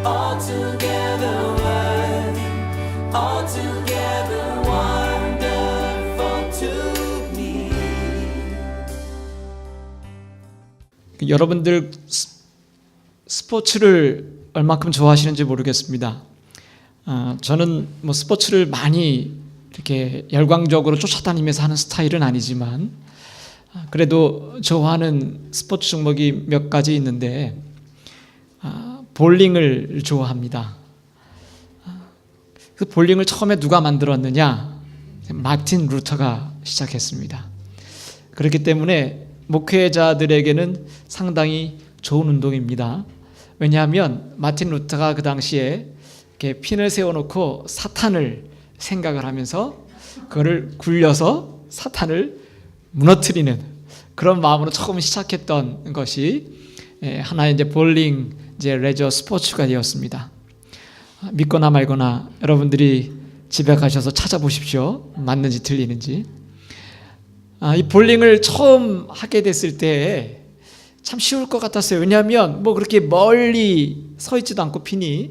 altogether worth, altogether wonderful to me. 여러분들 스포츠를 얼마큼 좋아하시는지 모르겠습니다. 저는 뭐 스포츠를 많이 이렇게 열광적으로 쫓아다니면서 하는 스타일은 아니지만 그래도 좋아하는 스포츠 종목이 몇 가지 있는데 볼링을 좋아합니다. 그 볼링을 처음에 누가 만들었느냐? 마틴 루터가 시작했습니다. 그렇기 때문에 목회자들에게는 상당히 좋은 운동입니다. 왜냐하면 마틴 루터가 그 당시에 이렇게 핀을 세워놓고 사탄을 생각을 하면서 그거를 굴려서 사탄을 무너뜨리는 그런 마음으로 처음 시작했던 것이 하나의 이제 볼링 이제 레저 스포츠가 되었습니다. 믿거나 말거나 여러분들이 집에 가셔서 찾아보십시오. 맞는지 틀리는지. 이 볼링을 처음 하게 됐을 때 참 쉬울 것 같았어요. 왜냐하면 뭐 그렇게 멀리 서 있지도 않고 핀이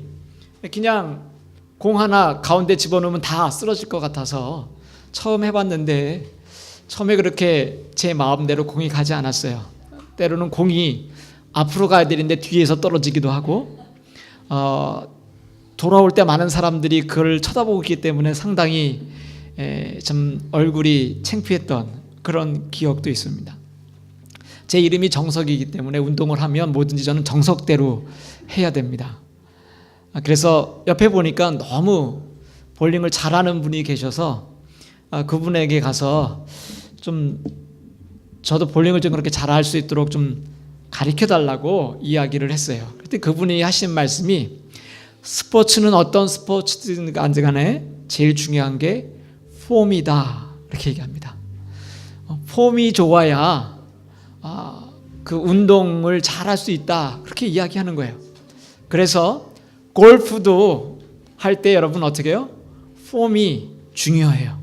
그냥 공 하나 가운데 집어넣으면 다 쓰러질 것 같아서 처음 해봤는데 처음에 그렇게 제 마음대로 공이 가지 않았어요. 때로는 공이 앞으로 가야 되는데 뒤에서 떨어지기도 하고 돌아올 때 많은 사람들이 그걸 쳐다보고 있기 때문에 상당히 좀 얼굴이 창피했던 그런 기억도 있습니다. 제 이름이 정석이기 때문에 운동을 하면 뭐든지 저는 정석대로 해야 됩니다. 그래서 옆에 보니까 너무 볼링을 잘하는 분이 계셔서 그분에게 가서 좀 저도 볼링을 좀 그렇게 잘할 수 있도록 좀 가르쳐 달라고 이야기를 했어요. 그때 그분이 하신 말씀이 스포츠는 어떤 스포츠든 간에 제일 중요한 게 폼이다 이렇게 얘기합니다. 폼이 좋아야 그 운동을 잘할 수 있다 그렇게 이야기하는 거예요. 그래서 골프도 할 때 여러분 어떻게 해요? 폼이 중요해요.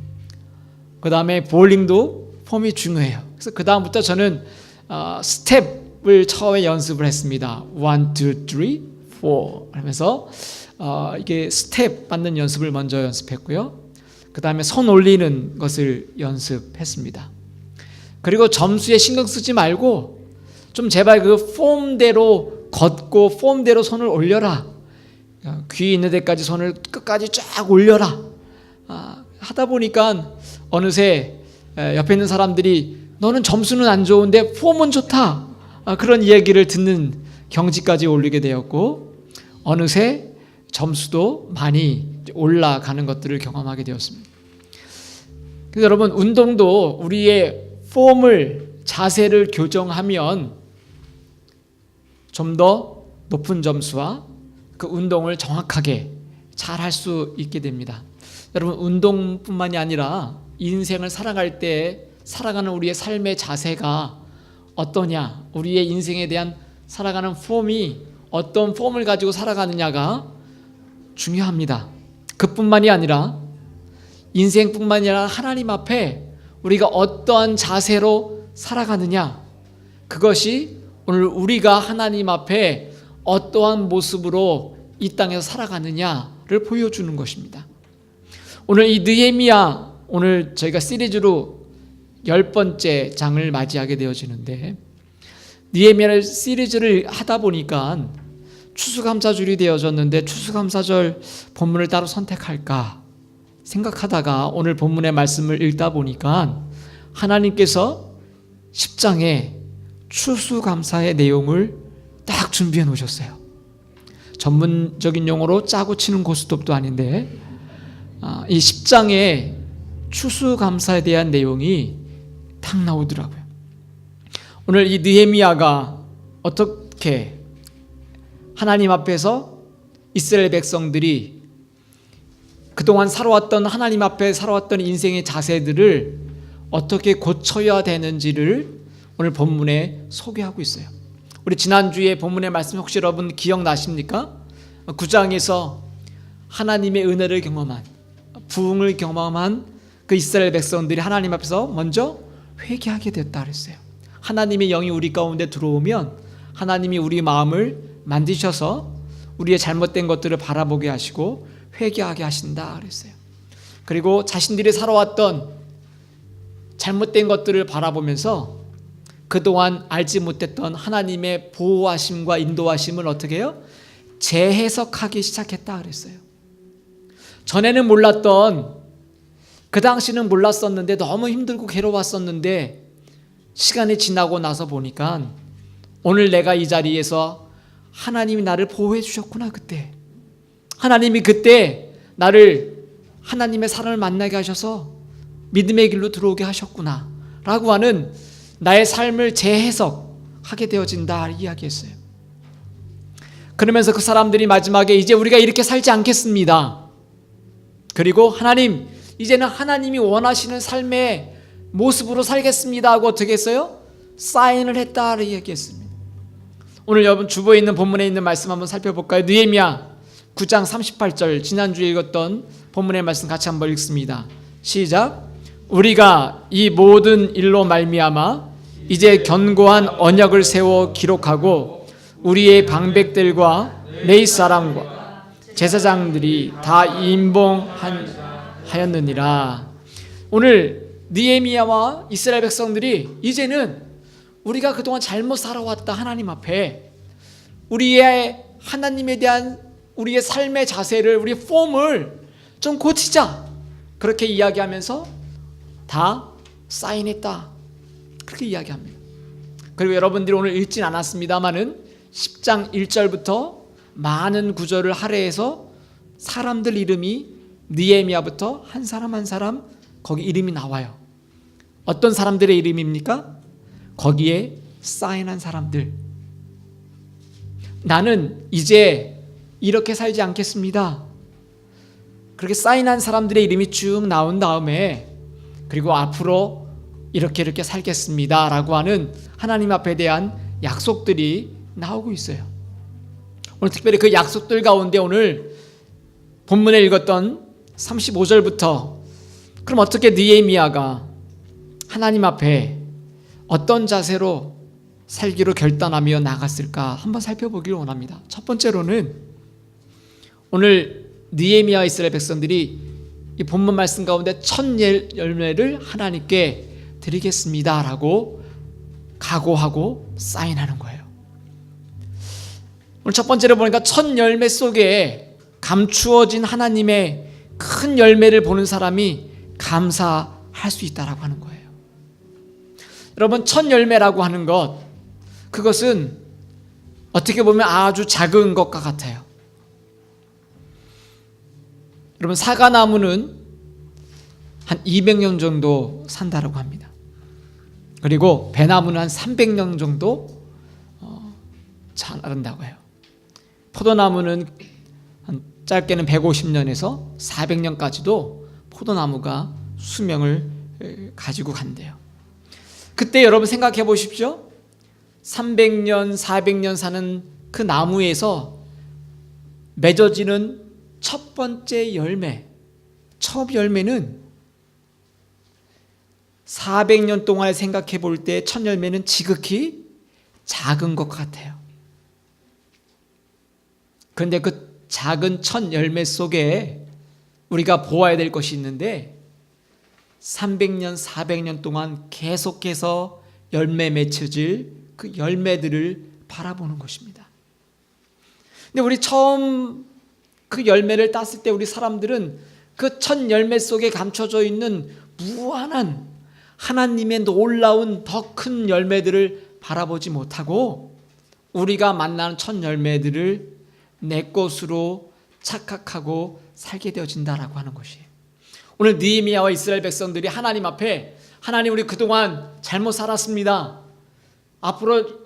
그 다음에 볼링도 폼이 중요해요. 그래서 그 다음부터 저는 스텝을 처음에 연습을 했습니다. 1, 2, 3, 4 하면서 이게 스텝 받는 연습을 먼저 연습했고요. 그 다음에 손 올리는 것을 연습했습니다. 그리고 점수에 신경 쓰지 말고 좀 제발 그 폼대로 걷고 폼대로 손을 올려라. 귀 있는 데까지 손을 끝까지 쫙 올려라. 하다 보니까 어느새 옆에 있는 사람들이 너는 점수는 안 좋은데 폼은 좋다. 그런 이야기를 듣는 경지까지 올리게 되었고 어느새 점수도 많이 올라가는 것들을 경험하게 되었습니다. 그래서 여러분 운동도 우리의 폼을 자세를 교정하면 좀 더 높은 점수와 그 운동을 정확하게 잘 할 수 있게 됩니다. 여러분 운동뿐만이 아니라 인생을 살아갈 때 살아가는 우리의 삶의 자세가 어떠냐, 우리의 인생에 대한 살아가는 폼이 어떤 폼을 가지고 살아가느냐가 중요합니다. 그뿐만이 아니라 인생뿐만이 아니라 하나님 앞에 우리가 어떠한 자세로 살아가느냐, 그것이 오늘 우리가 하나님 앞에 어떠한 모습으로 이 땅에서 살아가느냐를 보여주는 것입니다. 오늘 이 느헤미야, 오늘 저희가 시리즈로 10번째 장을 맞이하게 되어지는데 느헤미야 시리즈를 하다 보니까 추수감사절이 되어졌는데 추수감사절 본문을 따로 선택할까 생각하다가 오늘 본문의 말씀을 읽다 보니까 하나님께서 10장에 추수감사의 내용을 딱 준비해 놓으셨어요. 전문적인 용어로 짜고 치는 고스톱도 아닌데 이 10장에 추수감사에 대한 내용이 딱 나오더라고요. 오늘 이 느헤미야가 어떻게 하나님 앞에서 이스라엘 백성들이 그동안 살아왔던 하나님 앞에 살아왔던 인생의 자세들을 어떻게 고쳐야 되는지를 오늘 본문에 소개하고 있어요. 우리 지난주에 본문의 말씀 혹시 여러분 기억나십니까? 9장에서 하나님의 은혜를 경험한, 부흥을 경험한 그 이스라엘 백성들이 하나님 앞에서 먼저 회개하게 됐다 그랬어요. 하나님의 영이 우리 가운데 들어오면 하나님이 우리 마음을 만드셔서 우리의 잘못된 것들을 바라보게 하시고 회개하게 하신다 그랬어요. 그리고 자신들이 살아왔던 잘못된 것들을 바라보면서 그동안 알지 못했던 하나님의 보호하심과 인도하심을 어떻게 해요? 재해석하기 시작했다 그랬어요. 전에는 몰랐던, 그 당시는 몰랐었는데 너무 힘들고 괴로웠었는데 시간이 지나고 나서 보니까 오늘 내가 이 자리에서 하나님이 나를 보호해 주셨구나. 그때 하나님이 그때 나를 하나님의 사랑을 만나게 하셔서 믿음의 길로 들어오게 하셨구나 라고 하는 나의 삶을 재해석하게 되어진다 이야기했어요. 그러면서 그 사람들이 마지막에 이제 우리가 이렇게 살지 않겠습니다. 그리고 하나님, 이제는 하나님이 원하시는 삶의 모습으로 살겠습니다 하고 어떻게 했어요? 사인을 했다 이야기했습니다. 오늘 여러분 주보에 있는 본문에 있는 말씀 한번 살펴볼까요? 느헤미야 9장 38절, 지난주에 읽었던 본문의 말씀 같이 한번 읽습니다. 시작. 우리가 이 모든 일로 말미암아 이제 견고한 언약을 세워 기록하고 우리의 방백들과 레위 사람과 제사장들이 다 임봉하였느니라. 오늘 느헤미야와 이스라엘 백성들이 이제는 우리가 그동안 잘못 살아왔다 하나님 앞에 우리의 하나님에 대한 우리의 삶의 자세를, 우리의 폼을 좀 고치자, 그렇게 이야기하면서 다 사인했다, 그렇게 이야기합니다. 그리고 여러분들이 오늘 읽진 않았습니다마는 10장 1절부터 많은 구절을 할애해서 사람들 이름이 느헤미야부터 한 사람 한 사람 거기 이름이 나와요. 어떤 사람들의 이름입니까? 거기에 사인한 사람들. 나는 이제 이렇게 살지 않겠습니다. 그렇게 사인한 사람들의 이름이 쭉 나온 다음에 그리고 앞으로 이렇게 살겠습니다 라고 하는 하나님 앞에 대한 약속들이 나오고 있어요. 오늘 특별히 그 약속들 가운데 오늘 본문에 읽었던 35절부터 그럼 어떻게 느헤미야가 하나님 앞에 어떤 자세로 살기로 결단하며 나갔을까 한번 살펴보기를 원합니다. 첫 번째로는 오늘 느헤미야 이스라엘 백성들이 이 본문 말씀 가운데 첫 열매를 하나님께 드리겠습니다 라고 각오하고 사인하는 거예요. 오늘 첫 번째로 보니까 첫 열매 속에 감추어진 하나님의 큰 열매를 보는 사람이 감사할 수 있다라고 하는 거예요. 여러분, 첫 열매라고 하는 것, 그것은 어떻게 보면 아주 작은 것과 같아요. 여러분, 사과나무는 한 200년 정도 산다라고 합니다. 그리고 배나무는 한 300년 정도 자란다고 해요. 포도나무는 한 짧게는 150년에서 400년까지도 포도나무가 수명을 가지고 간대요. 그때 여러분 생각해 보십시오. 300년, 400년 사는 그 나무에서 맺어지는 첫 번째 열매, 첫 열매는 400년 동안에 생각해 볼 때 첫 열매는 지극히 작은 것 같아요. 그런데 그 작은 첫 열매 속에 우리가 보아야 될 것이 있는데 300년, 400년 동안 계속해서 열매 맺혀질 그 열매들을 바라보는 것입니다. 근데 우리 처음 그 열매를 땄을 때 우리 사람들은 그 첫 열매 속에 감춰져 있는 무한한 하나님의 놀라운 더 큰 열매들을 바라보지 못하고 우리가 만나는 첫 열매들을 내 것으로 착각하고 살게 되어진다라고 하는 것이에요. 오늘 느헤미야와 이스라엘 백성들이 하나님 앞에 하나님, 우리 그동안 잘못 살았습니다. 앞으로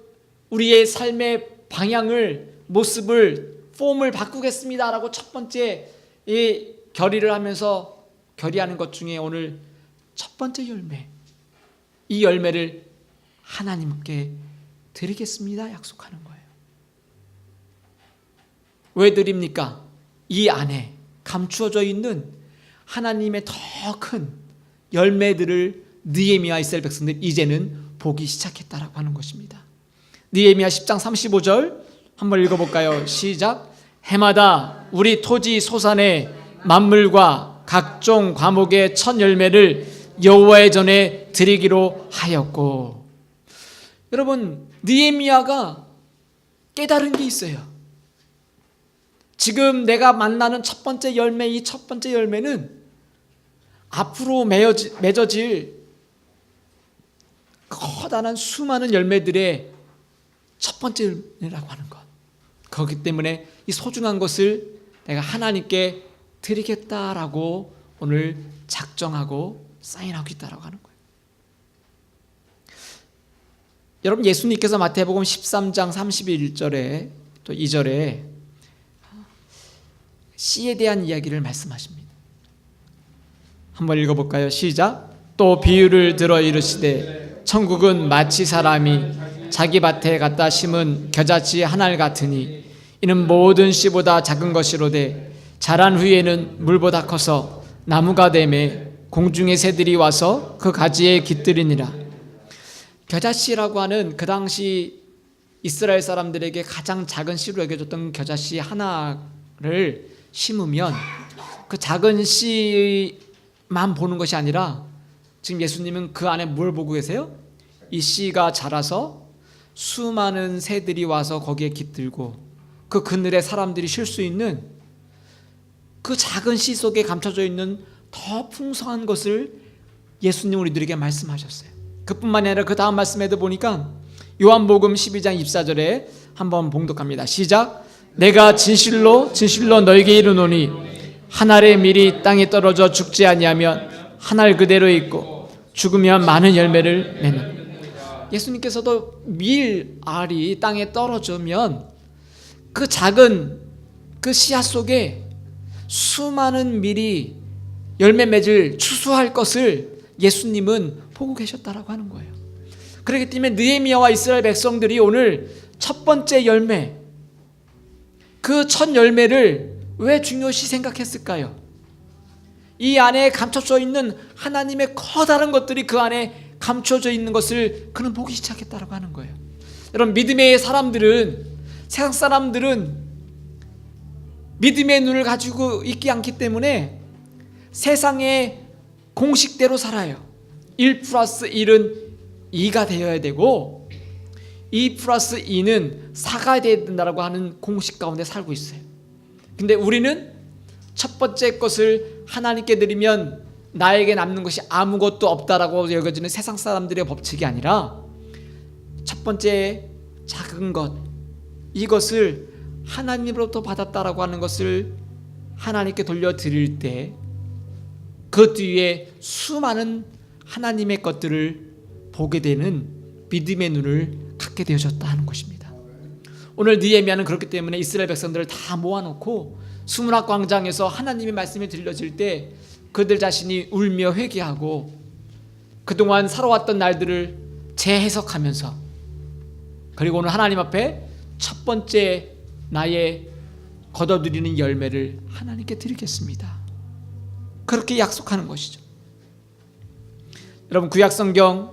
우리의 삶의 방향을, 모습을, 폼을 바꾸겠습니다 라고 첫 번째 이 결의를 하면서 결의하는 것 중에 오늘 첫 번째 열매, 이 열매를 하나님께 드리겠습니다 약속하는 거예요. 왜 드립니까? 이 안에 감추어져 있는 하나님의 더 큰 열매들을 느헤미야 이스라엘 백성들이 이제는 보기 시작했다라고 하는 것입니다. 느헤미야 10장 35절 한번 읽어볼까요? 시작. 해마다 우리 토지 소산의 만물과 각종 과목의 첫 열매를 여호와의 전에 드리기로 하였고. 여러분, 느헤미야가 깨달은 게 있어요. 지금 내가 만나는 첫 번째 열매, 이 첫 번째 열매는 앞으로 맺어질 커다란 수많은 열매들의 첫 번째 열매라고 하는 것. 그렇기 때문에 이 소중한 것을 내가 하나님께 드리겠다라고 오늘 작정하고 사인하고 있다라고 하는 거예요. 여러분, 예수님께서 마태복음 13장 31절에 또 2절에 씨에 대한 이야기를 말씀하십니다. 한번 읽어볼까요? 시작. 또 비유를 들어 이르시되 천국은 마치 사람이 자기 밭에 갖다 심은 겨자씨 한 알 같으니 이는 모든 씨보다 작은 것이로되 자란 후에는 물보다 커서 나무가 되매 공중의 새들이 와서 그 가지에 깃들이니라. 겨자씨라고 하는 그 당시 이스라엘 사람들에게 가장 작은 씨로 여겨졌던 겨자씨 하나를 심으면 그 작은 씨만 보는 것이 아니라 지금 예수님은 그 안에 뭘 보고 계세요? 이 씨가 자라서 수많은 새들이 와서 거기에 깃들고 그 그늘에 사람들이 쉴 수 있는 그 작은 씨 속에 감춰져 있는 더 풍성한 것을 예수님 우리들에게 말씀하셨어요. 그뿐만이 아니라 그 다음 말씀에도 보니까 요한복음 12장 24절에 한번 봉독합니다. 시작. 내가 진실로 진실로 너에게 이르노니 한 알의 밀이 땅에 떨어져 죽지 아니하면 한 알 그대로 있고 죽으면 많은 열매를 맺는. 예수님께서도 밀알이 땅에 떨어지면 그 작은 그 씨앗 속에 수많은 밀이 열매 맺을 추수할 것을 예수님은 보고 계셨다라고 하는 거예요. 그렇기 때문에 느헤미야와 이스라엘 백성들이 오늘 첫 번째 열매, 그 첫 열매를 왜 중요시 생각했을까요? 이 안에 감춰져 있는 하나님의 커다란 것들이 그 안에 감춰져 있는 것을 그는 보기 시작했다라고 하는 거예요. 여러분, 믿음의 사람들은, 세상 사람들은 믿음의 눈을 가지고 있지 않기 때문에 세상의 공식대로 살아요. 1 플러스 1은 2가 되어야 되고 2 플러스 2는 4가 되어야 된다고 하는 공식 가운데 살고 있어요. 근데 우리는 첫 번째 것을 하나님께 드리면 나에게 남는 것이 아무것도 없다라고 여겨지는 세상 사람들의 법칙이 아니라 첫 번째 작은 것, 이것을 하나님으로부터 받았다라고 하는 것을 하나님께 돌려드릴 때 그 뒤에 수많은 하나님의 것들을 보게 되는 믿음의 눈을 갖게 되어졌다 하는 것입니다. 오늘 느헤미야는 그렇기 때문에 이스라엘 백성들을 다 모아놓고 수문학 광장에서 하나님의 말씀이 들려질 때 그들 자신이 울며 회개하고 그동안 살아왔던 날들을 재해석하면서, 그리고 오늘 하나님 앞에 첫 번째 나의 거둬들이는 열매를 하나님께 드리겠습니다, 그렇게 약속하는 것이죠. 여러분, 구약성경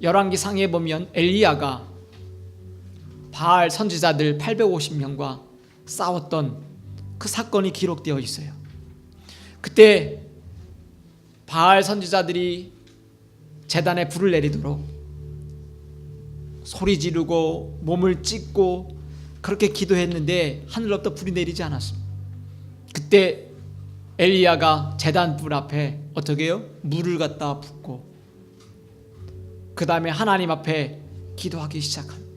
열왕기 상에 보면 엘리야가 바알 선지자들 850명과 싸웠던 그 사건이 기록되어 있어요. 그때 바알 선지자들이 제단에 불을 내리도록 소리 지르고 몸을 찢고 그렇게 기도했는데 하늘로부터 불이 내리지 않았습니다. 그때 엘리야가 제단 불 앞에 어떻게 해요? 물을 갖다 붓고 그 다음에 하나님 앞에 기도하기 시작합니다.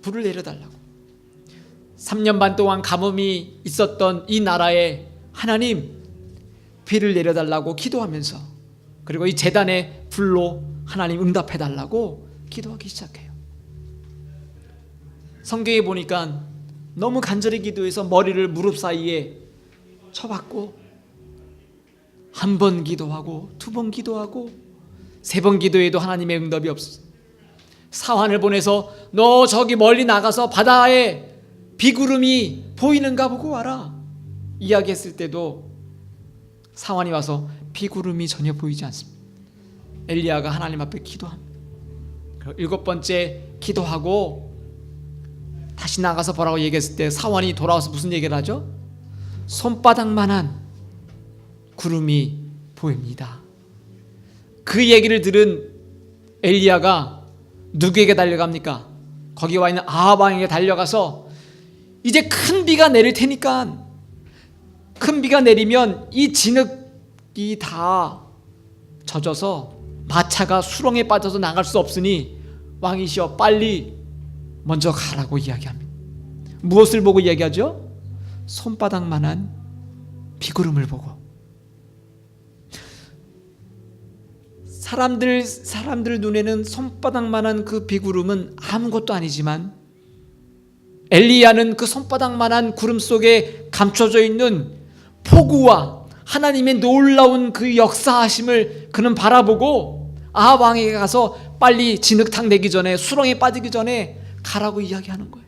불을 내려달라고. 3년 반 동안 가뭄이 있었던 이 나라에 하나님 비를 내려달라고 기도하면서, 그리고 이 제단의 불로 하나님 응답해달라고 기도하기 시작해요. 성경에 보니까 너무 간절히 기도해서 머리를 무릎 사이에 쳐박고 한 번 기도하고 두 번 기도하고 세 번 기도해도 하나님의 응답이 없어. 사환을 보내서 너 저기 멀리 나가서 바다에 비구름이 보이는가 보고 와라 이야기했을 때도 사환이 와서 비구름이 전혀 보이지 않습니다. 엘리야가 하나님 앞에 기도합니다. 7번째 기도하고 다시 나가서 보라고 얘기했을 때 사원이 돌아와서 무슨 얘기를 하죠? 손바닥만한 구름이 보입니다. 그 얘기를 들은 엘리야가 누구에게 달려갑니까? 거기 와 있는 아합 왕에게 달려가서 이제 큰 비가 내릴 테니까, 큰 비가 내리면 이 진흙이 다 젖어서 마차가 수렁에 빠져서 나갈 수 없으니 왕이시여 빨리 먼저 가라고 이야기합니다. 무엇을 보고 이야기하죠? 손바닥만한 비구름을 보고. 사람들 눈에는 손바닥만한 그 비구름은 아무것도 아니지만 엘리야는 그 손바닥만한 구름 속에 감춰져 있는 폭우와 하나님의 놀라운 그 역사하심을 그는 바라보고 아합 왕에게 가서 빨리 진흙탕 내기 전에, 수렁에 빠지기 전에 가라고 이야기하는 거예요.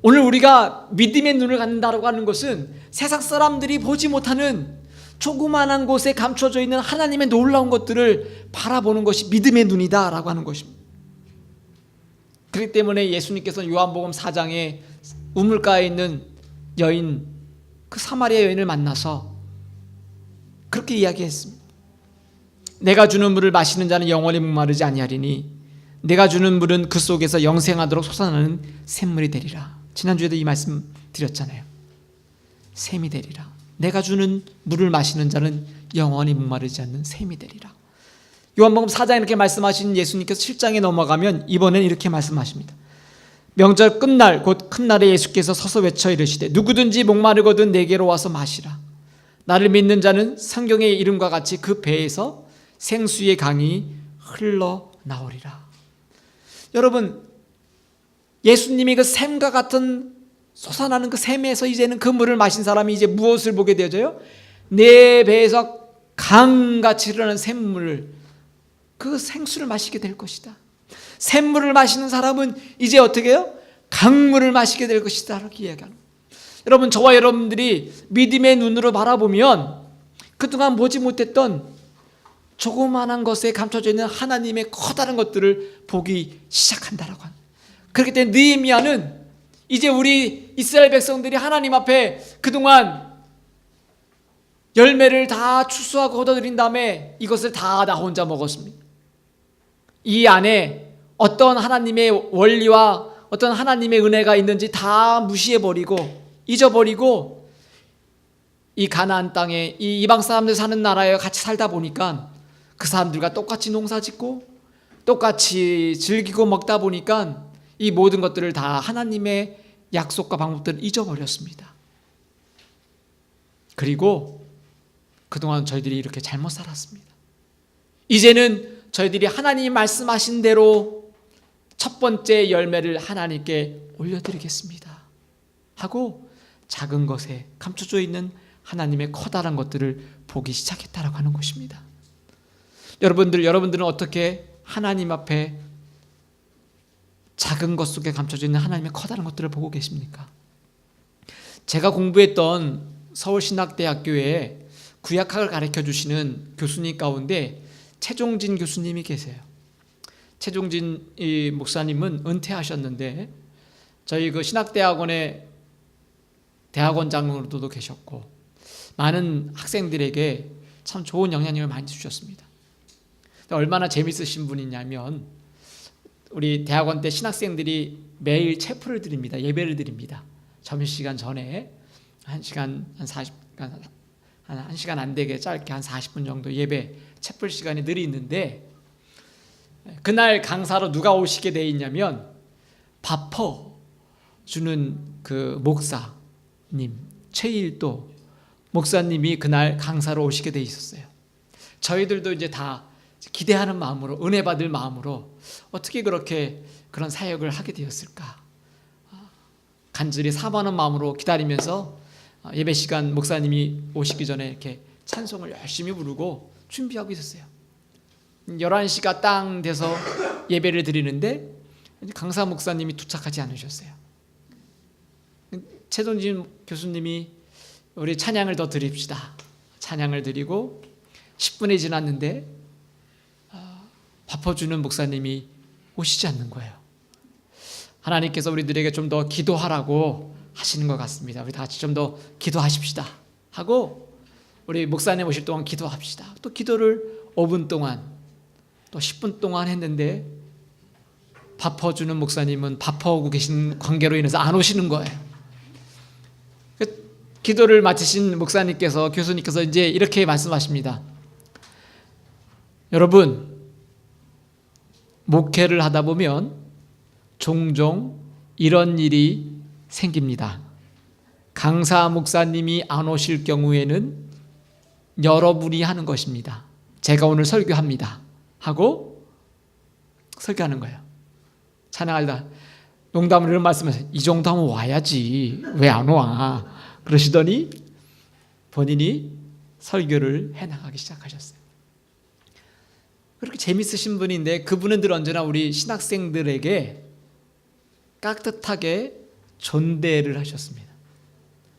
오늘 우리가 믿음의 눈을 갖는다고 하는 것은 세상 사람들이 보지 못하는 조그만한 곳에 감춰져 있는 하나님의 놀라운 것들을 바라보는 것이 믿음의 눈이다라고 하는 것입니다. 그렇기 때문에 예수님께서는 요한복음 4장에 우물가에 있는 여인, 그 사마리아 여인을 만나서 그렇게 이야기했습니다. 내가 주는 물을 마시는 자는 영원히 목마르지 아니하리니 내가 주는 물은 그 속에서 영생하도록 솟아나는 샘물이 되리라. 지난주에도 이 말씀 드렸잖아요. 샘이 되리라. 내가 주는 물을 마시는 자는 영원히 목마르지 않는 샘이 되리라. 요한복음 4장에 이렇게 말씀하신 예수님께서 7장에 넘어가면 이번엔 이렇게 말씀하십니다. 명절 끝날 곧 큰 날에 예수께서 서서 외쳐 이르시되 누구든지 목마르거든 내게로 와서 마시라. 나를 믿는 자는 성경의 이름과 같이 그 배에서 생수의 강이 흘러나오리라. 여러분, 예수님이 그 샘과 같은 솟아나는 그 샘에서 이제는 그 물을 마신 사람이 이제 무엇을 보게 되어져요? 내 배에서 강같이 흐르는 샘물, 그 생수를 마시게 될 것이다. 샘물을 마시는 사람은 이제 어떻게 해요? 강물을 마시게 될 것이다 이렇게 이야기합니다. 여러분, 저와 여러분들이 믿음의 눈으로 바라보면 그동안 보지 못했던 조그마한 것에 감춰져 있는 하나님의 커다란 것들을 보기 시작한다라고 합니다. 그렇기 때문에 느헤미야는 이제 우리 이스라엘 백성들이 하나님 앞에 그동안 열매를 다 추수하고 거둬들인 다음에 이것을 다 나 혼자 먹었습니다. 이 안에 어떤 하나님의 원리와 어떤 하나님의 은혜가 있는지 다 무시해버리고 잊어버리고 이 가나안 땅에 이 이방 사람들 사는 나라에 같이 살다 보니까 그 사람들과 똑같이 농사짓고 똑같이 즐기고 먹다 보니까 이 모든 것들을 다 하나님의 약속과 방법들을 잊어버렸습니다. 그리고 그동안 저희들이 이렇게 잘못 살았습니다. 이제는 저희들이 하나님이 말씀하신 대로 첫 번째 열매를 하나님께 올려드리겠습니다 하고 작은 것에 감춰져 있는 하나님의 커다란 것들을 보기 시작했다라고 하는 것입니다. 여러분들은 어떻게 하나님 앞에 작은 것 속에 감춰져 있는 하나님의 커다란 것들을 보고 계십니까? 제가 공부했던 서울신학대학교에 구약학을 가르쳐 주시는 교수님 가운데 최종진 교수님이 계세요. 최종진 목사님은 은퇴하셨는데 저희 그 신학대학원의 대학원장으로도 계셨고 많은 학생들에게 참 좋은 영향력을 많이 주셨습니다. 얼마나 재밌으신 분이냐면 우리 대학원 때 신학생들이 매일 체프를 드립니다. 예배를 드립니다. 점심시간 전에 1시간 안 되게 짧게 한 40분 정도 예배 체플 시간이 늘 있는데 그날 강사로 누가 오시게 돼 있냐면 바퍼 주는 그 목사님 최일도 목사님이 그날 강사로 오시게 돼 있었어요. 저희들도 이제 다 기대하는 마음으로 은혜 받을 마음으로 어떻게 그렇게 그런 사역을 하게 되었을까 간절히 사모하는 마음으로 기다리면서 예배 시간 목사님이 오시기 전에 이렇게 찬송을 열심히 부르고 준비하고 있었어요. 11시가 땅 돼서 예배를 드리는데 강사 목사님이 도착하지 않으셨어요. 최동진 교수님이 우리 찬양을 더 드립시다. 찬양을 드리고 10분이 지났는데 밥퍼주는 목사님이 오시지 않는 거예요. 하나님께서 우리들에게 좀 더 기도하라고 하시는 것 같습니다. 우리 다 같이 좀 더 기도하십시다 하고 우리 목사님 오실 동안 기도합시다. 또 기도를 5분 동안 또 10분 동안 했는데 바빠주는 목사님은 바빠오고 계신 관계로 인해서 안 오시는 거예요. 기도를 마치신 목사님께서 교수님께서 이제 이렇게 말씀하십니다. 여러분, 목회를 하다 보면 종종 이런 일이 생깁니다. 강사 목사님이 안 오실 경우에는 여러분이 하는 것입니다. 제가 오늘 설교합니다 하고 설교하는 거예요. 찬양하다 농담으로 이런 말씀하세요. 이 정도 하면 와야지 왜 안 와? 그러시더니 본인이 설교를 해나가기 시작하셨어요. 그렇게 재밌으신 분인데 그분은 늘 언제나 우리 신학생들에게 깍듯하게 존대를 하셨습니다.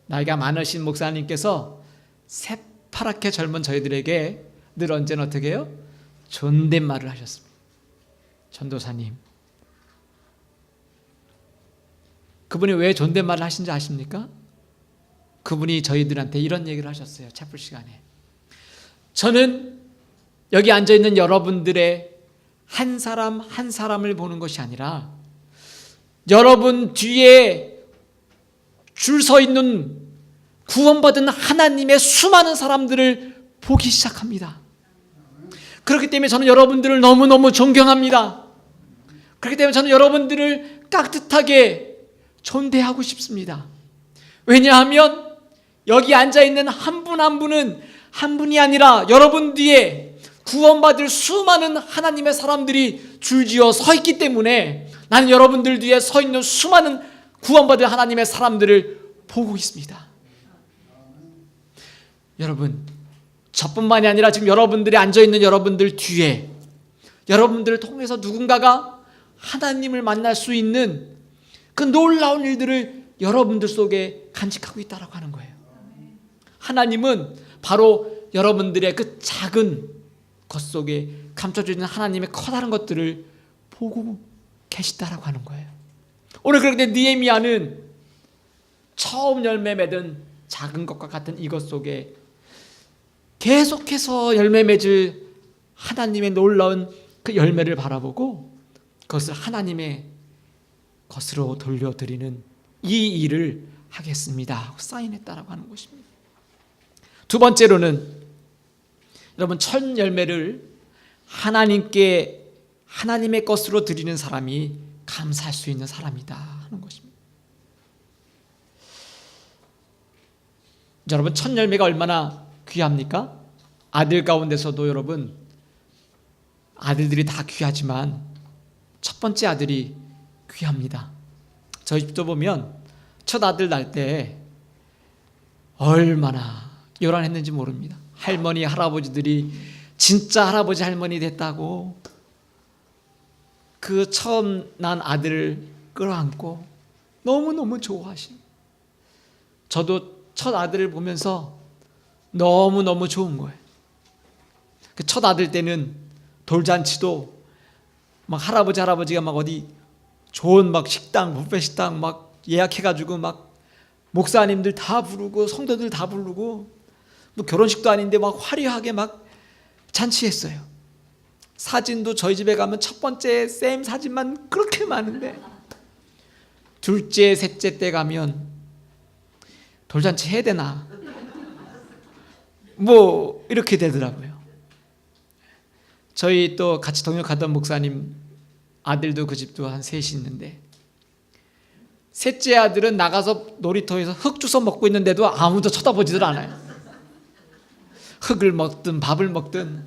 나이가 많으신 목사님께서 새파랗게 젊은 저희들에게 늘 언제나 어떻게 해요? 존댓말을 하셨습니다. 전도사님. 그분이 왜 존댓말을 하신지 아십니까? 그분이 저희들한테 이런 얘기를 하셨어요. 채플 시간에. 저는 여기 앉아있는 여러분들의 한 사람 한 사람을 보는 것이 아니라 여러분 뒤에 줄 서 있는 구원받은 하나님의 수많은 사람들을 보기 시작합니다. 그렇기 때문에 저는 여러분들을 너무너무 존경합니다. 그렇기 때문에 저는 여러분들을 깍듯하게 존대하고 싶습니다. 왜냐하면 여기 앉아있는 한 분 한 분은 한 분이 아니라 여러분 뒤에 구원받을 수많은 하나님의 사람들이 줄지어 서 있기 때문에 나는 여러분들 뒤에 서 있는 수많은 구원받을 하나님의 사람들을 보고 있습니다. 여러분, 저뿐만이 아니라 지금 여러분들이 앉아있는 여러분들 뒤에 여러분들을 통해서 누군가가 하나님을 만날 수 있는 그 놀라운 일들을 여러분들 속에 간직하고 있다고 하는 거예요. 하나님은 바로 여러분들의 그 작은 것 속에 감춰져 있는 하나님의 커다란 것들을 보고 계시다라고 하는 거예요. 오늘 그렇게 느헤미야는 처음 열매 맺은 작은 것과 같은 이것 속에 계속해서 열매 맺을 하나님의 놀라운 그 열매를 바라보고 그것을 하나님의 것으로 돌려드리는 이 일을 하겠습니다 하고 사인했다라고 하는 것입니다. 두 번째로는 여러분, 첫 열매를 하나님께 하나님의 것으로 드리는 사람이 감사할 수 있는 사람이다 하는 것입니다. 여러분, 첫 열매가 얼마나 귀합니까? 아들 가운데서도 여러분, 아들들이 다 귀하지만 첫 번째 아들이 귀합니다. 저희 집도 보면 첫 아들 날 때 얼마나 요란했는지 모릅니다. 할머니 할아버지들이 진짜 할아버지 할머니 됐다고 그 처음 난 아들을 끌어안고 너무너무 좋아하시고, 저도 첫 아들을 보면서 너무너무 좋은 거예요. 그 첫 아들 때는 돌잔치도 막 할아버지가 막 어디 좋은 막 식당, 뷔페 식당 막 예약해가지고 막 목사님들 다 부르고 성도들 다 부르고 뭐 결혼식도 아닌데 막 화려하게 막 잔치했어요. 사진도 저희 집에 가면 첫 번째 쌤 사진만 그렇게 많은데 둘째, 셋째 때 가면 돌잔치 해야 되나 뭐 이렇게 되더라고요. 저희 또 같이 동역하던 목사님 아들도 그 집도 한 셋이 있는데 셋째 아들은 나가서 놀이터에서 흙 주워 먹고 있는데도 아무도 쳐다보지들 않아요. 흙을 먹든 밥을 먹든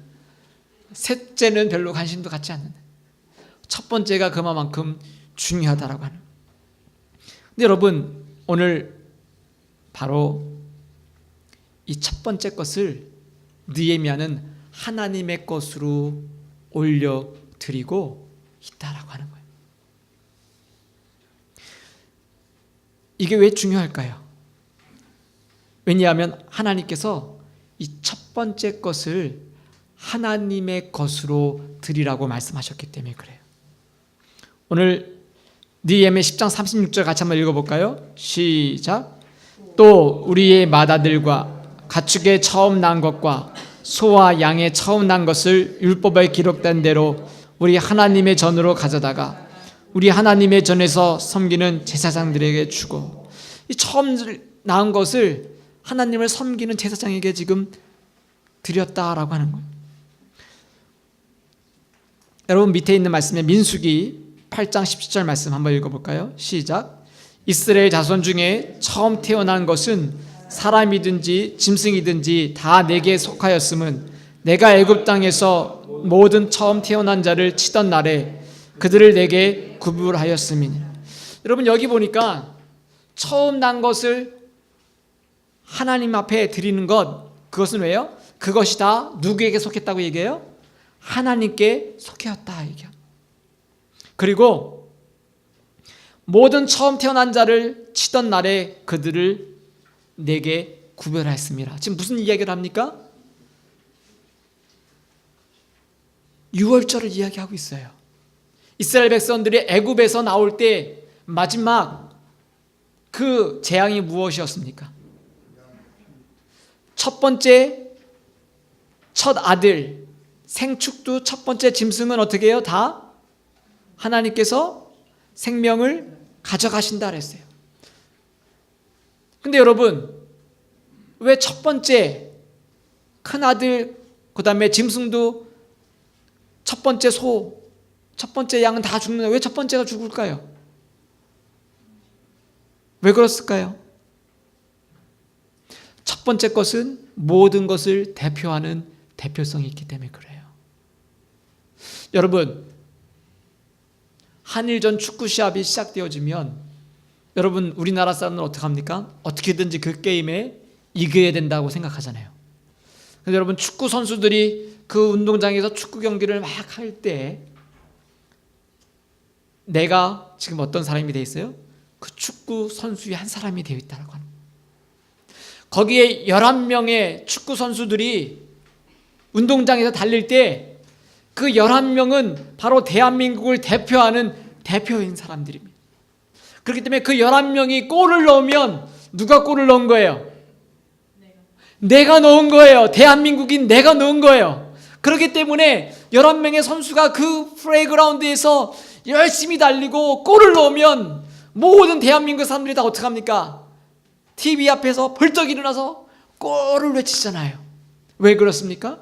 셋째는 별로 관심도 갖지 않는데 첫 번째가 그만큼 중요하다라고 하는. 근데 여러분, 오늘 바로 이 첫 번째 것을 느헤미야는 하나님의 것으로 올려드리고 있다라고 하는 거예요. 이게 왜 중요할까요? 왜냐하면 하나님께서 이 첫 번째 것을 하나님의 것으로 드리라고 말씀하셨기 때문에 그래요. 오늘 느헤미야 10장 36절 같이 한번 읽어볼까요? 시작. 또 우리의 맏아들과 가축의 처음 난 것과 소와 양의 처음 난 것을 율법에 기록된 대로 우리 하나님의 전으로 가져다가 우리 하나님의 전에서 섬기는 제사장들에게 주고, 이 처음 낳은 것을 하나님을 섬기는 제사장에게 지금 드렸다라고 하는 거예요. 여러분 밑에 있는 말씀에 민수기 8장 17절 말씀 한번 읽어볼까요? 시작. 이스라엘 자손 중에 처음 태어난 것은 사람이든지 짐승이든지 다 내게 속하였음은 내가 애굽 땅에서 모든 처음 태어난 자를 치던 날에 그들을 내게 구별하였음이니라. 여러분 여기 보니까 처음 난 것을 하나님 앞에 드리는 것, 그것은 왜요? 그것이 다 누구에게 속했다고 얘기해요? 하나님께 속했다 얘기해요. 그리고 모든 처음 태어난 자를 치던 날에 그들을 내게 구별하였습니다. 지금 무슨 이야기를 합니까? 유월절을 이야기하고 있어요. 이스라엘 백성들이 애굽에서 나올 때 마지막 그 재앙이 무엇이었습니까? 첫 번째 첫 아들 생축도 첫 번째 짐승은 어떻게 해요? 다 하나님께서 생명을 가져가신다 그랬어요. 근데 여러분 왜 첫 번째 큰 아들 그 다음에 짐승도 첫 번째 소 첫 번째 양은 다 죽는다. 왜 첫 번째가 죽을까요? 왜 그렇을까요? 첫 번째 것은 모든 것을 대표하는 대표성이 있기 때문에 그래요. 여러분 한일전 축구 시합이 시작되어지면 여러분 우리나라 사람은 어떻게 합니까? 어떻게든지 그 게임에 이겨야 된다고 생각하잖아요. 근데 여러분 축구 선수들이 그 운동장에서 축구 경기를 막 할 때 내가 지금 어떤 사람이 되어 있어요? 그 축구 선수의 한 사람이 되어 있다고 합니다. 거기에 11명의 축구 선수들이 운동장에서 달릴 때 그 11명은 바로 대한민국을 대표하는 대표인 사람들입니다. 그렇기 때문에 그 11명이 골을 넣으면 누가 골을 넣은 거예요? 내가 넣은 거예요. 대한민국인 내가 넣은 거예요. 그렇기 때문에 11명의 선수가 그 플레이그라운드에서 열심히 달리고 골을 넣으면 모든 대한민국 사람들이 다 어떻게 합니까? TV 앞에서 벌떡 일어나서 골을 외치잖아요. 왜 그렇습니까?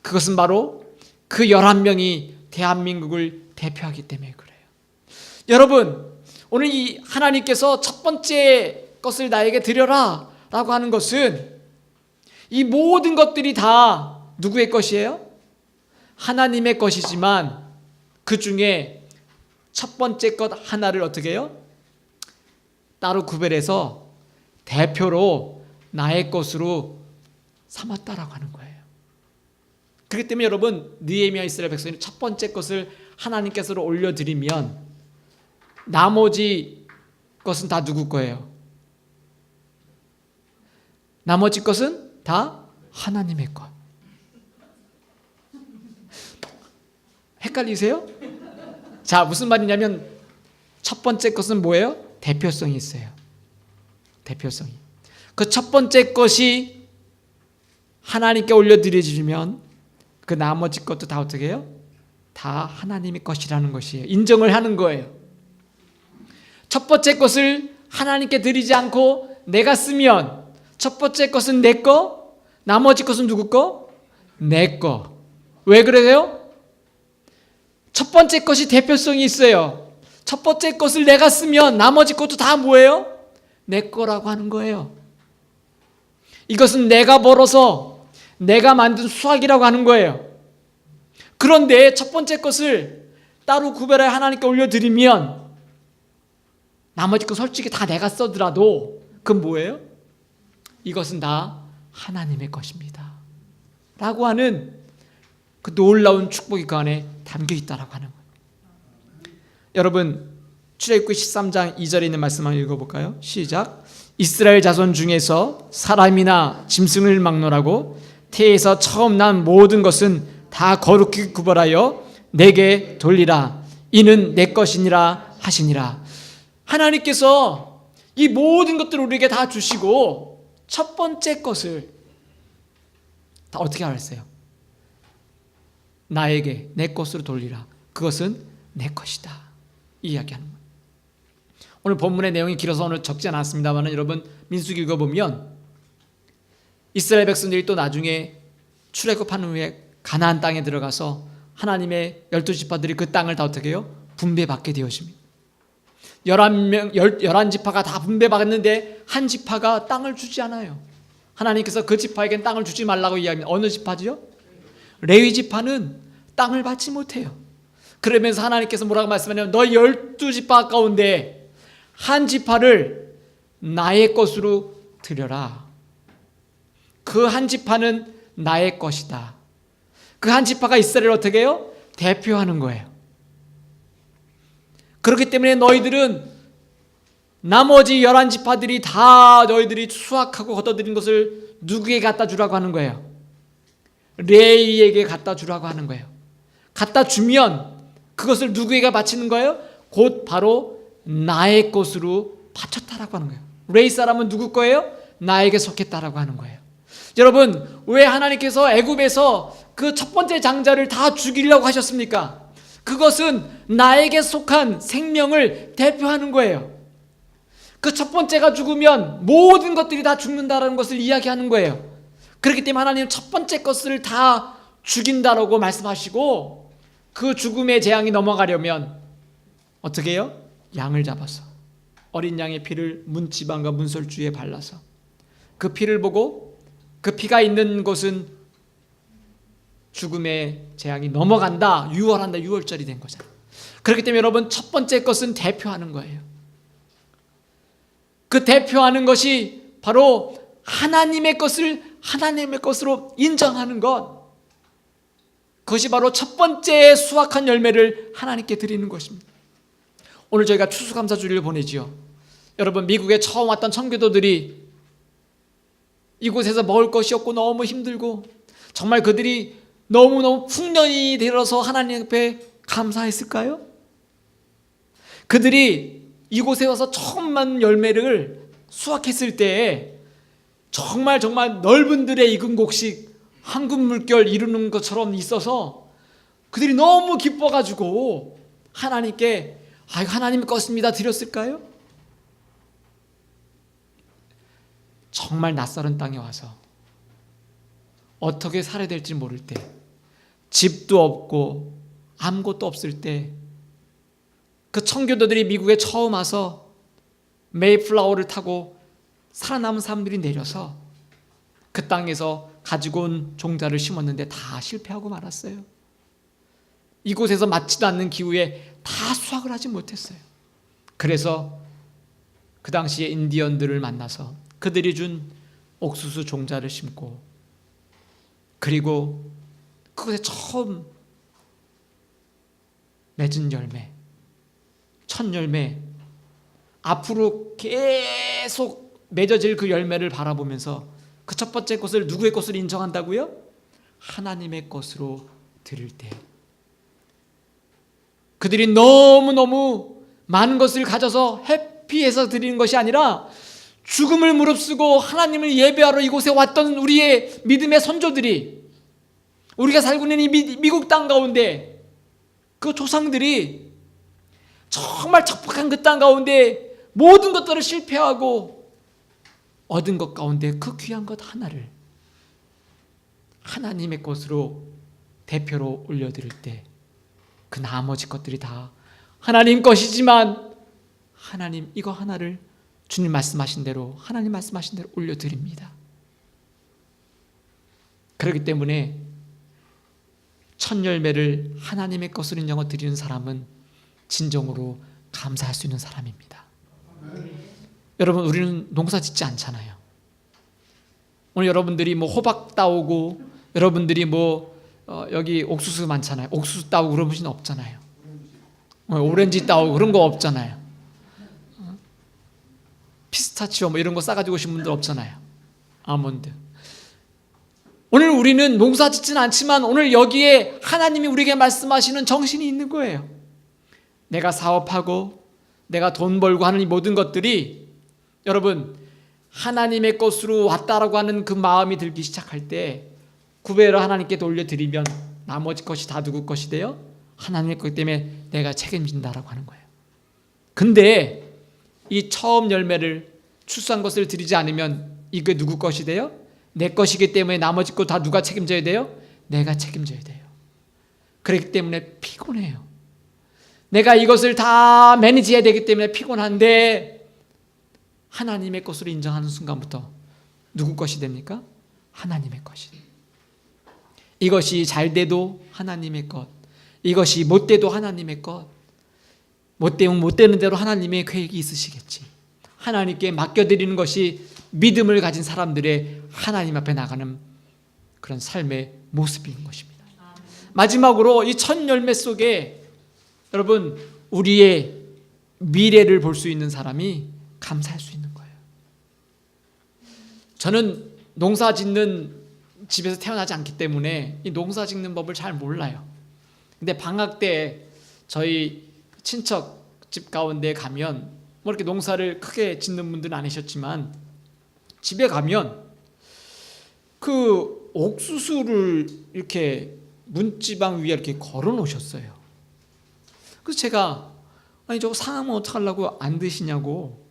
그것은 바로 그 11명이 대한민국을 대표하기 때문에 그래요. 여러분 오늘 이 하나님께서 첫 번째 것을 나에게 드려라 라고 하는 것은 이 모든 것들이 다 누구의 것이에요? 하나님의 것이지만 그 중에 첫 번째 것 하나를 어떻게 해요? 따로 구별해서 대표로 나의 것으로 삼았다라고 하는 거예요. 그렇기 때문에 여러분 느헤미야 이스라엘 백성이 첫 번째 것을 하나님께서 올려드리면 나머지 것은 다 누구 거예요? 나머지 것은 다 하나님의 것. 헷갈리세요? 자, 무슨 말이냐면 첫 번째 것은 뭐예요? 대표성이 있어요. 대표성이. 그 첫 번째 것이 하나님께 올려드려지면 그 나머지 것도 다 어떻게 해요? 다 하나님의 것이라는 것이에요. 인정을 하는 거예요. 첫 번째 것을 하나님께 드리지 않고 내가 쓰면 첫 번째 것은 내 거, 나머지 것은 누구 거? 내 거. 왜 그래요? 첫 번째 것이 대표성이 있어요. 첫 번째 것을 내가 쓰면 나머지 것도 다 뭐예요? 내 거라고 하는 거예요. 이것은 내가 벌어서 내가 만든 수확이라고 하는 거예요. 그런데 첫 번째 것을 따로 구별해 하나님께 올려드리면 나머지 거 솔직히 다 내가 써더라도 그건 뭐예요? 이것은 다 하나님의 것입니다 라고 하는 그 놀라운 축복이 그 안에 담겨 있다라고 하는 거예요. 여러분 출애굽기 13장 2절에 있는 말씀 한번 읽어볼까요? 시작. 이스라엘 자손 중에서 사람이나 짐승을 막론하고 태에서 처음 난 모든 것은 다 거룩히 구별하여 내게 돌리라. 이는 내 것이니라 하시니라. 하나님께서 이 모든 것들을 우리에게 다 주시고 첫 번째 것을 다 어떻게 하셨어요? 나에게 내 것으로 돌리라. 그것은 내 것이다. 이 이야기하는 거예요. 오늘 본문의 내용이 길어서 오늘 적지 않았습니다만 여러분 민수기 읽어보면 이스라엘 백성들이 또 나중에 출애굽한 후에 가나안 땅에 들어가서 하나님의 12지파들이 그 땅을 다 어떻게 해요? 분배받게 되어집니다. 11지파가 다 분배받았는데 한 지파가 땅을 주지 않아요. 하나님께서 그 지파에겐 땅을 주지 말라고 이야기합니다. 어느 지파지요? 레위 지파는 땅을 받지 못해요. 그러면서 하나님께서 뭐라고 말씀하냐면 너 12지파 가운데 한 지파를 나의 것으로 드려라. 그 한 지파는 나의 것이다. 그 한 지파가 이스라엘을 어떻게 해요? 대표하는 거예요. 그렇기 때문에 너희들은 나머지 11지파들이 다 너희들이 수확하고 걷어들인 것을 누구에게 갖다 주라고 하는 거예요? 레위에게 갖다 주라고 하는 거예요. 갖다 주면 그것을 누구에게 바치는 거예요? 곧 바로 나의 것으로 바쳤다라고 하는 거예요. 레위 사람은 누구 거예요? 나에게 속했다라고 하는 거예요. 여러분, 왜 하나님께서 애굽에서 그 첫 번째 장자를 다 죽이려고 하셨습니까? 그것은 나에게 속한 생명을 대표하는 거예요. 그 첫 번째가 죽으면 모든 것들이 다 죽는다라는 것을 이야기하는 거예요. 그렇기 때문에 하나님은 첫 번째 것을 다 죽인다라고 말씀하시고 그 죽음의 재앙이 넘어가려면 어떻게 해요? 양을 잡아서 어린 양의 피를 문지방과 문설주에 발라서 그 피를 보고 그 피가 있는 곳은 죽음의 재앙이 넘어간다, 유월한다, 유월절이 된 거잖아요. 그렇기 때문에 여러분 첫 번째 것은 대표하는 거예요. 그 대표하는 것이 바로 하나님의 것을 하나님의 것으로 인정하는 것, 그것이 바로 첫 번째 수확한 열매를 하나님께 드리는 것입니다. 오늘 저희가 추수감사주일을 보내지요. 여러분 미국에 처음 왔던 청교도들이 이곳에서 먹을 것이 없고 너무 힘들고 정말 그들이 너무너무 풍년이 들어서 하나님 앞에 감사했을까요? 그들이 이곳에 와서 처음 열매를 수확했을 때에 정말 넓은 들의 익은 곡식 한 군 물결 이루는 것처럼 있어서 그들이 너무 기뻐가지고 하나님께 하나님 것입니다 드렸을까요? 정말 낯설은 땅에 와서 어떻게 살아야 될지 모를 때, 집도 없고 아무것도 없을 때 그 청교도들이 미국에 처음 와서 메이플라워를 타고 살아남은 사람들이 내려서 그 땅에서 가지고 온 종자를 심었는데 다 실패하고 말았어요. 이곳에서 맞지도 않는 기후에 다 수확을 하지 못했어요. 그래서 그 당시에 인디언들을 만나서 그들이 준 옥수수 종자를 심고 그리고 그것에 처음 맺은 열매, 첫 열매, 앞으로 계속 맺어질 그 열매를 바라보면서 그 첫 번째 것을 누구의 것으로 인정한다고요? 하나님의 것으로 드릴 때 그들이 너무너무 많은 것을 가져서 해피해서 드리는 것이 아니라 죽음을 무릅쓰고 하나님을 예배하러 이곳에 왔던 우리의 믿음의 선조들이, 우리가 살고 있는 이 미국 땅 가운데 그 조상들이 정말 척박한 그 땅 가운데 모든 것들을 실패하고 얻은 것 가운데 그 귀한 것 하나를 하나님의 것으로 대표로 올려드릴 때 그 나머지 것들이 다 하나님 것이지만 하나님 이거 하나를 주님 말씀하신 대로, 하나님 말씀하신 대로 올려드립니다. 그렇기 때문에 첫 열매를 하나님의 것으로 인정하여 드리는 사람은 진정으로 감사할 수 있는 사람입니다. 여러분 우리는 농사 짓지 않잖아요. 오늘 여러분들이 뭐 호박 따오고 여러분들이 여기 옥수수 많잖아요. 옥수수 따오고 그런 분이 없잖아요. 오렌지 따오고 그런 거 없잖아요. 피스타치오 이런 거 싸가지고 오신 분들 없잖아요. 아몬드. 오늘 우리는 농사 짓지는 않지만 오늘 여기에 하나님이 우리에게 말씀하시는 정신이 있는 거예요. 내가 사업하고 내가 돈 벌고 하는 이 모든 것들이 여러분 하나님의 것으로 왔다라고 하는 그 마음이 들기 시작할 때 9배로 하나님께 돌려드리면 나머지 것이 다 누구 것이 돼요? 하나님의 것 때문에 내가 책임진다라고 하는 거예요. 근데 이 처음 열매를 출수한 것을 드리지 않으면 이게 누구 것이 돼요? 내 것이기 때문에 나머지 것 다 누가 책임져야 돼요? 내가 책임져야 돼요. 그렇기 때문에 피곤해요. 내가 이것을 다 매니지해야 되기 때문에 피곤한데 하나님의 것으로 인정하는 순간부터 누구 것이 됩니까? 하나님의 것이 돼요. 이것이 잘 돼도 하나님의 것, 이것이 못 돼도 하나님의 것, 못 되면 못 되는 대로 하나님의 계획이 있으시겠지. 하나님께 맡겨드리는 것이 믿음을 가진 사람들의 하나님 앞에 나가는 그런 삶의 모습인 것입니다. 마지막으로 이 첫 열매 속에 여러분 우리의 미래를 볼 수 있는 사람이 감사할 수 있는 거예요. 저는 농사 짓는 집에서 태어나지 않기 때문에 이 농사 짓는 법을 잘 몰라요. 근데 방학 때 저희 친척 집 가운데 가면 뭐 이렇게 농사를 크게 짓는 분들은 아니셨지만 집에 가면 그 옥수수를 이렇게 문지방 위에 이렇게 걸어 놓으셨어요. 그래서 제가 아니 저거 상하면 어떡하려고 안 드시냐고,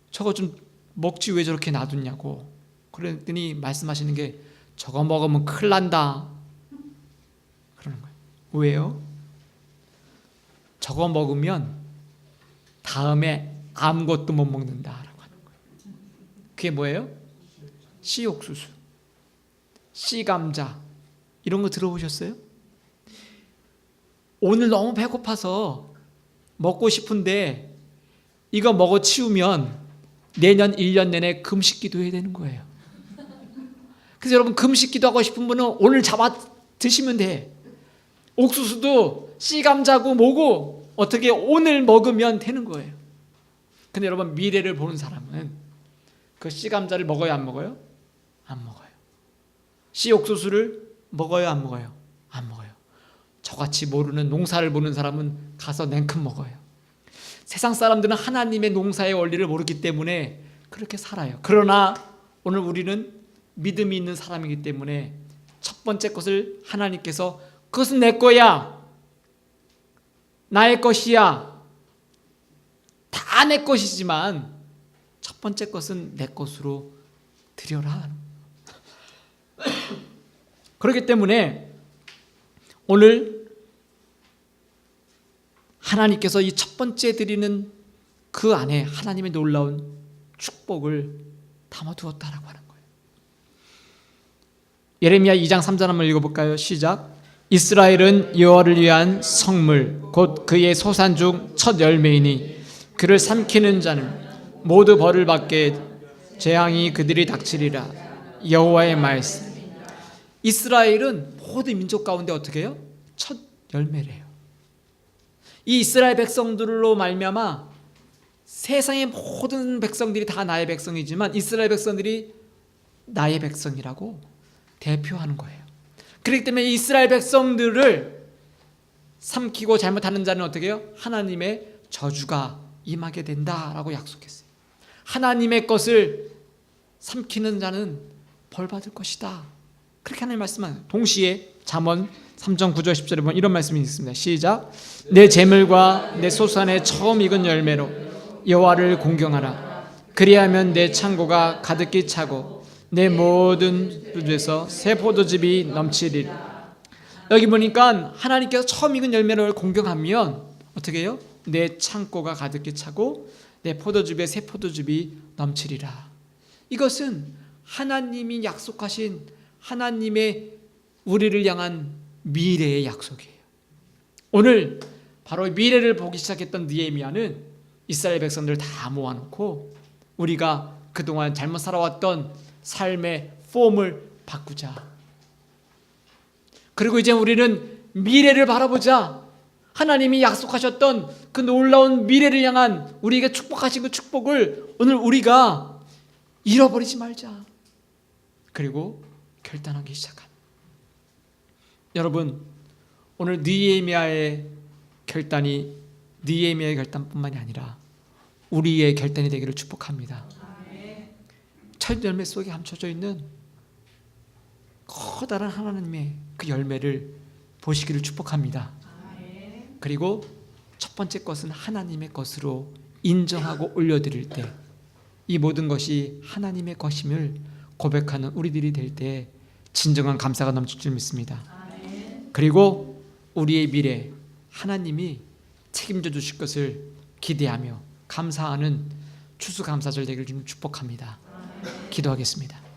저거 좀 먹지 왜 저렇게 놔뒀냐고 그랬더니 말씀하시는 게 저거 먹으면 큰일 난다 그러는 거예요. 왜요? 저거 먹으면 다음에 아무것도 못 먹는다라고 하는 거예요. 그게 뭐예요? 씨옥수수, 씨감자 이런 거 들어보셨어요? 오늘 너무 배고파서 먹고 싶은데 이거 먹어 치우면 내년 1년 내내 금식 기도해야 되는 거예요. 그래서 여러분 금식 기도하고 싶은 분은 오늘 잡아 드시면 돼. 옥수수도 씨감자고 뭐고 어떻게 오늘 먹으면 되는 거예요. 근데 여러분 미래를 보는 사람은 그 씨감자를 먹어요 안 먹어요? 안 먹어요. 씨옥수수를 먹어요 안 먹어요? 안 먹어요. 저같이 모르는 농사를 보는 사람은 가서 냉큼 먹어요. 세상 사람들은 하나님의 농사의 원리를 모르기 때문에 그렇게 살아요. 그러나 오늘 우리는 믿음이 있는 사람이기 때문에 첫 번째 것을 하나님께서 그것은 내 거야, 나의 것이야, 다 내 것이지만 첫 번째 것은 내 것으로 드려라. 그렇기 때문에 오늘 하나님께서 이 첫 번째 드리는 그 안에 하나님의 놀라운 축복을 담아두었다라고 하는 거예요. 예레미야 2장 3절 한번 읽어볼까요? 시작. 이스라엘은 여호와를 위한 성물 곧 그의 소산 중 첫 열매이니 그를 삼키는 자는 모두 벌을 받게 재앙이 그들이 닥치리라. 여호와의 말씀. 이스라엘은 모든 민족 가운데 어떻게 해요? 첫 열매래요. 이 이스라엘 백성들로 말미암아 세상의 모든 백성들이 다 나의 백성이지만 이스라엘 백성들이 나의 백성이라고 대표하는 거예요. 그렇기 때문에 이스라엘 백성들을 삼키고 잘못하는 자는 어떻게 해요? 하나님의 저주가 임하게 된다라고 약속했어요. 하나님의 것을 삼키는 자는 벌 받을 것이다. 그렇게 하나님 말씀하세요. 동시에 잠언 3장 9절 10절에 보면 이런 말씀이 있습니다. 시작. 내 재물과 내 소산의 처음 익은 열매로 여호와를 공경하라. 그리하면 내 창고가 가득히 차고 내 모든 부두에서 새 포도즙이 넘치리라. 여기 보니까 하나님께서 처음 익은 열매를 공경하면 어떻게 해요? 내 창고가 가득히 차고 내 포도즙에 새 포도즙이 넘치리라. 이것은 하나님이 약속하신 하나님의 우리를 향한 미래의 약속이에요. 오늘 바로 미래를 보기 시작했던 느헤미야는 이스라엘 백성들을 다 모아놓고 우리가 그동안 잘못 살아왔던 삶의 폼을 바꾸자. 그리고 이제 우리는 미래를 바라보자. 하나님이 약속하셨던 그 놀라운 미래를 향한 우리에게 축복하신 그 축복을 오늘 우리가 잃어버리지 말자. 그리고 결단하기 시작한. 여러분, 오늘 느헤미야의 결단이 느헤미야의 결단뿐만이 아니라 우리의 결단이 되기를 축복합니다. 첫 열매 속에 감춰져 있는 커다란 하나님의 그 열매를 보시기를 축복합니다. 그리고 첫 번째 것은 하나님의 것으로 인정하고 올려드릴 때 이 모든 것이 하나님의 것임을 고백하는 우리들이 될 때 진정한 감사가 넘칠 줄 믿습니다. 그리고 우리의 미래 하나님이 책임져 주실 것을 기대하며 감사하는 추수감사절 되기를 좀 축복합니다. 기도하겠습니다.